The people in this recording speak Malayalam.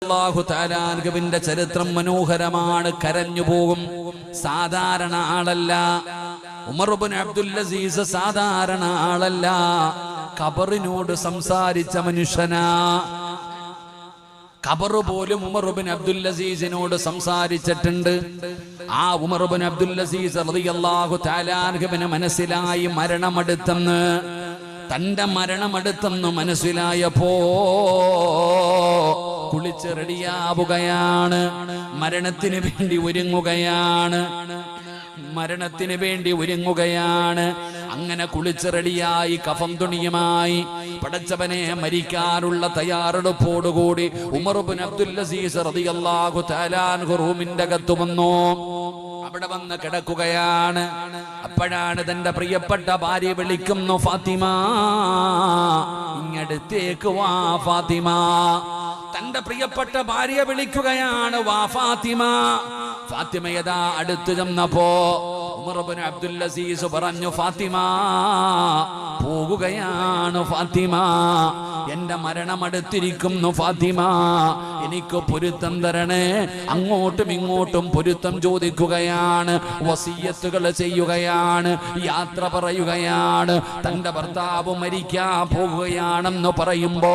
റളിയല്ലാഹു തആല അൻഹുവിന്റെ ചരിത്രം മനോഹരമാണ്. കരഞ്ഞു പോകും. സാധാരണ ആളല്ല. ഉമർ ഇബ്നു അബ്ദുൽ അസീസ് സാധാരണ ആളല്ല. ഖബറിനോട് സംസാരിച്ച മനുഷ്യനാ. ഖബർ പോലും ഉമർ ഇബ്നു അബ്ദുൽ അസീസിനോട് സംസാരിച്ചിട്ടുണ്ട്. ആ ഉമർ ഇബ്നു അബ്ദുൽ അസീസ് റളിയല്ലാഹു തആല അൻഹുവിന് മനസ്സിലായി മരണമടുത്തെന്ന്. തന്റെ മരണമടുത്തെന്ന് മനസ്സിലായപ്പോ കുളിച്ച് റെഡിയാവുകയാണ്. മരണത്തിന് വേണ്ടി ഒരുങ്ങുകയാണ്. മരണത്തിന് വേണ്ടി ഒരുങ്ങുകയാണ്. അങ്ങനെ കുളിച്ച് റെഡിയായി കഫം തുണിയുമായി പടച്ചവനെ മരിക്കാനുള്ള തയ്യാറെടുപ്പോടുകൂടി ഉമർ ഇബ്നു അബ്ദുൽ അസീസ് റളിയല്ലാഹു തആല അൻഹു റൂമിന്റെ അകത്ത് വന്നു. അവിടെ വന്ന് കിടക്കുകയാണ്. അപ്പോഴാണ് തന്റെ പ്രിയപ്പെട്ട ഭാര്യ വിളിക്കുന്നു, ഫാത്തിമ ഇങ്ങടുത്തേക്ക് വാ ഫാത്തിമ. തന്റെ പ്രിയപ്പെട്ട ഭാര്യ വിളിക്കുകയാണ്, വാ ഫാത്തിമ. ഫാത്തിമ യഥാ അടുത്തു ചെന്നപ്പോ ഉമർ ഇബ്നു അബ്ദുൽ അസീസ് പറഞ്ഞു, ഫാത്തിമ പോകുകയാണ് ഫാത്തിമ, എന്റെ മരണമടുത്തിരിക്കുന്നു ഫാത്തിമ, എനിക്ക് പൊരുത്തം തരണേ. അങ്ങോട്ടും ഇങ്ങോട്ടും പൊരുത്തം ചോദിക്കുകയാണ്, വസിയത്തുകൾ ചെയ്യുകയാണ്, യാത്ര പറയുകയാണ്. തന്റെ ഭർത്താവ് മരിക്കാൻ പോകുകയാണെന്ന് പറയുമ്പോ